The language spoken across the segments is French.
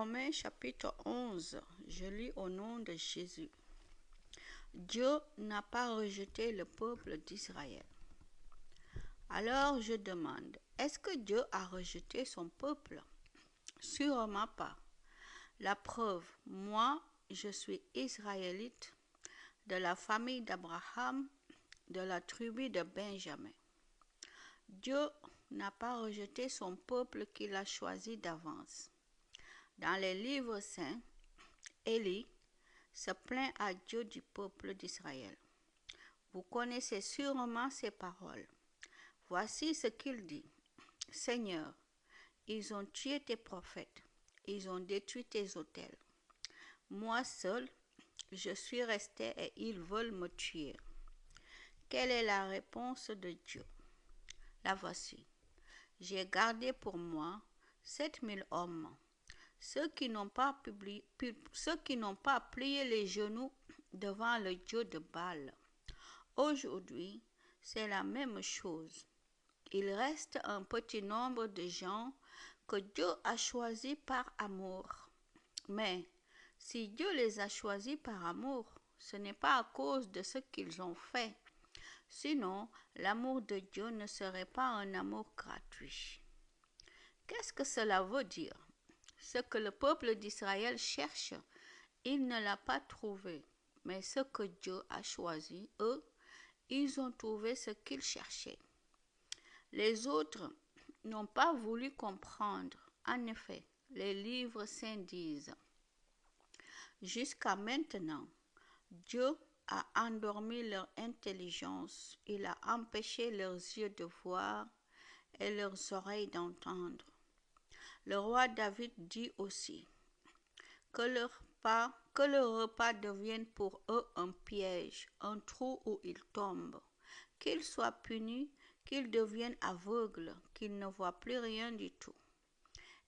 Romains chapitre 11, je lis au nom de Jésus. Dieu n'a pas rejeté le peuple d'Israël. Alors je demande, est-ce que Dieu a rejeté son peuple? Sûrement pas. La preuve, moi, je suis israélite de la famille d'Abraham, de la tribu de Benjamin. Dieu n'a pas rejeté son peuple qu'il a choisi d'avance. Dans les livres saints, Élie se plaint à Dieu du peuple d'Israël. Vous connaissez sûrement ces paroles. Voici ce qu'il dit. Seigneur, ils ont tué tes prophètes, ils ont détruit tes autels. Moi seul, je suis resté et ils veulent me tuer. Quelle est la réponse de Dieu? La voici. J'ai gardé pour moi 7000 hommes, ceux qui n'ont pas plié les genoux devant le Dieu de Baal. Aujourd'hui, c'est la même chose. Il reste un petit nombre de gens que Dieu a choisis par amour. Mais si Dieu les a choisis par amour, ce n'est pas à cause de ce qu'ils ont fait. Sinon, l'amour de Dieu ne serait pas un amour gratuit. Qu'est-ce que cela veut dire? Ce que le peuple d'Israël cherche, il ne l'a pas trouvé. Mais ce que Dieu a choisi, eux, ils ont trouvé ce qu'ils cherchaient. Les autres n'ont pas voulu comprendre. En effet, les livres saints disent, jusqu'à maintenant, Dieu a endormi leur intelligence, il a empêché leurs yeux de voir et leurs oreilles d'entendre. Le roi David dit aussi que le repas devienne pour eux un piège, un trou où ils tombent, qu'ils soient punis, qu'ils deviennent aveugles, qu'ils ne voient plus rien du tout,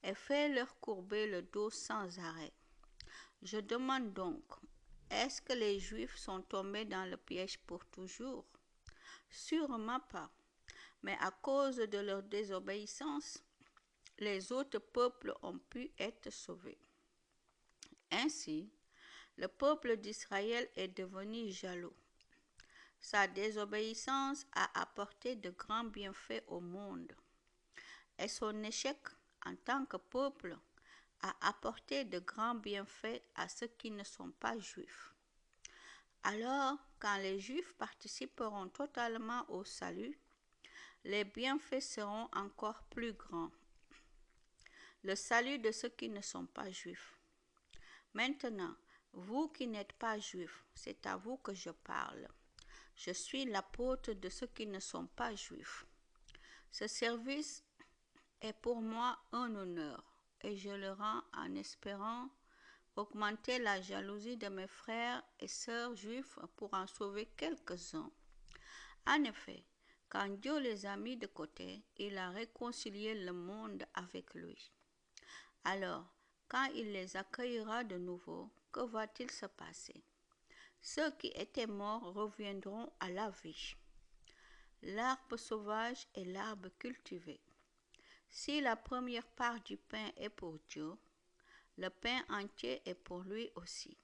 et fais-leur courber le dos sans arrêt. Je demande donc, est-ce que les Juifs sont tombés dans le piège pour toujours? Sûrement pas, mais à cause de leur désobéissance, les autres peuples ont pu être sauvés. Ainsi, le peuple d'Israël est devenu jaloux. Sa désobéissance a apporté de grands bienfaits au monde, et son échec en tant que peuple a apporté de grands bienfaits à ceux qui ne sont pas juifs. Alors, quand les Juifs participeront totalement au salut, les bienfaits seront encore plus grands. Le salut de ceux qui ne sont pas juifs. Maintenant, vous qui n'êtes pas juifs, c'est à vous que je parle. Je suis l'apôtre de ceux qui ne sont pas juifs. Ce service est pour moi un honneur et je le rends en espérant augmenter la jalousie de mes frères et sœurs juifs pour en sauver quelques-uns. En effet, quand Dieu les a mis de côté, il a réconcilié le monde avec lui. Alors, quand il les accueillera de nouveau, que va-t-il se passer? Ceux qui étaient morts reviendront à la vie. L'arbre sauvage et l'arbre cultivé. Si la première part du pain est pour Dieu, le pain entier est pour lui aussi.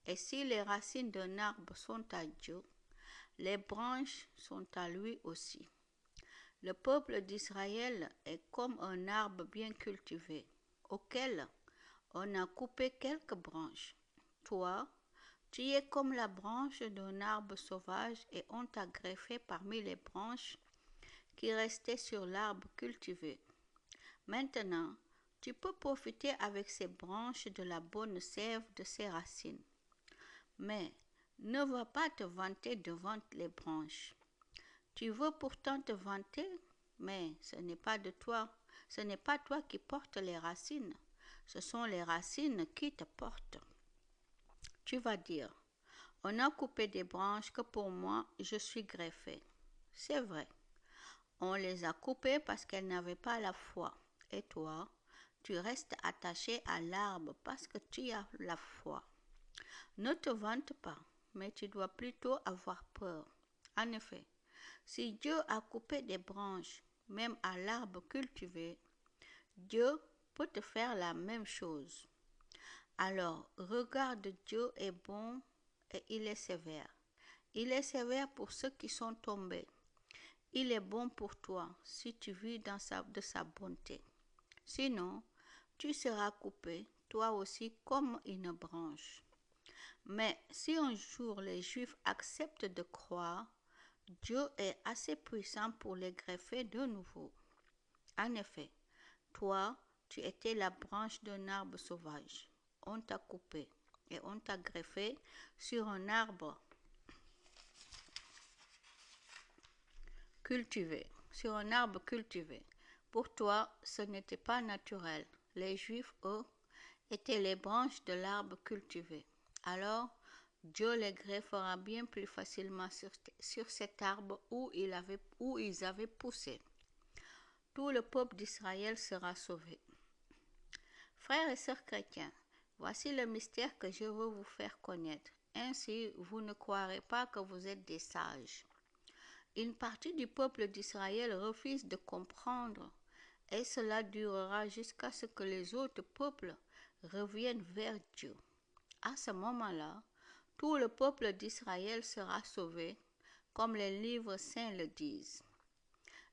Et si les racines d'un arbre sont à Dieu, les branches sont à lui aussi. Le peuple d'Israël est comme un arbre bien cultivé, auquel on a coupé quelques branches. Toi, tu es comme la branche d'un arbre sauvage et on t'a greffé parmi les branches qui restaient sur l'arbre cultivé. Maintenant, tu peux profiter avec ces branches de la bonne sève de ses racines. Mais ne va pas te vanter devant les branches. Tu veux pourtant te vanter, mais ce n'est pas toi qui portes les racines, ce sont les racines qui te portent. Tu vas dire, on a coupé des branches que pour moi je suis greffé. C'est vrai, on les a coupées parce qu'elles n'avaient pas la foi. Et toi, tu restes attaché à l'arbre parce que tu as la foi. Ne te vante pas, mais tu dois plutôt avoir peur. En effet, si Dieu a coupé des branches, même à l'arbre cultivé, Dieu peut te faire la même chose. Alors, regarde, Dieu est bon et il est sévère. Il est sévère pour ceux qui sont tombés. Il est bon pour toi si tu vis de sa bonté. Sinon, tu seras coupé, toi aussi, comme une branche. Mais si un jour les Juifs acceptent de croire, Dieu est assez puissant pour les greffer de nouveau. En effet, toi, tu étais la branche d'un arbre sauvage. On t'a coupé et on t'a greffé sur un arbre cultivé. Pour toi, ce n'était pas naturel. Les Juifs, eux, étaient les branches de l'arbre cultivé. Alors, Dieu les greffera bien plus facilement sur cet arbre où ils avaient poussé. Tout le peuple d'Israël sera sauvé. Frères et sœurs chrétiens, voici le mystère que je veux vous faire connaître. Ainsi, vous ne croirez pas que vous êtes des sages. Une partie du peuple d'Israël refuse de comprendre, et cela durera jusqu'à ce que les autres peuples reviennent vers Dieu. À ce moment-là, tout le peuple d'Israël sera sauvé, comme les livres saints le disent.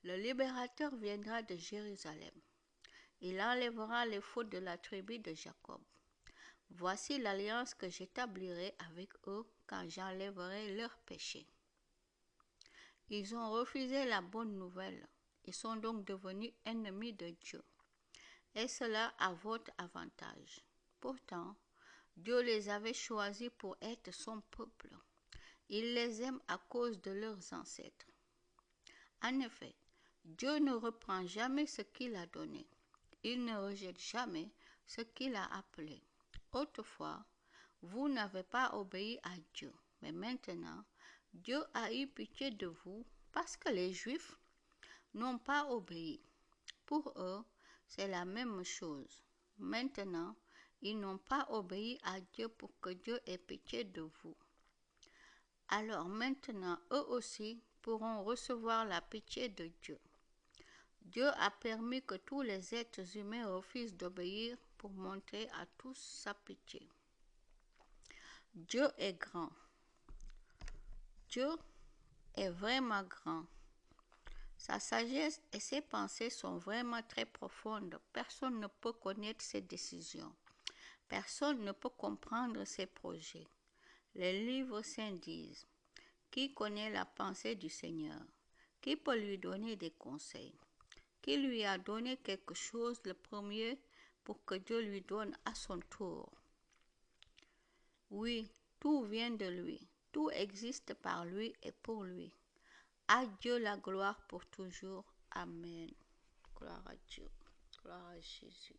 Le libérateur viendra de Jérusalem. Il enlèvera les fautes de la tribu de Jacob. Voici l'alliance que j'établirai avec eux quand j'enlèverai leurs péchés. Ils ont refusé la bonne nouvelle. Ils sont donc devenus ennemis de Dieu. Et cela à votre avantage. Pourtant, Dieu les avait choisis pour être son peuple. Il les aime à cause de leurs ancêtres. En effet, Dieu ne reprend jamais ce qu'il a donné. Il ne rejette jamais ce qu'il a appelé. Autrefois, vous n'avez pas obéi à Dieu, mais maintenant, Dieu a eu pitié de vous parce que les Juifs n'ont pas obéi. Pour eux, c'est la même chose. Maintenant, ils n'ont pas obéi à Dieu pour que Dieu ait pitié de vous. Alors maintenant, eux aussi pourront recevoir la pitié de Dieu. Dieu a permis que tous les êtres humains refusent d'obéir pour montrer à tous sa pitié. Dieu est grand. Dieu est vraiment grand. Sa sagesse et ses pensées sont vraiment très profondes. Personne ne peut connaître ses décisions. Personne ne peut comprendre ses projets. Les livres saints disent, qui connaît la pensée du Seigneur? Qui peut lui donner des conseils? Qui lui a donné quelque chose le premier pour que Dieu lui donne à son tour? Oui, tout vient de lui. Tout existe par lui et pour lui. À Dieu la gloire pour toujours. Amen. Gloire à Dieu. Gloire à Jésus.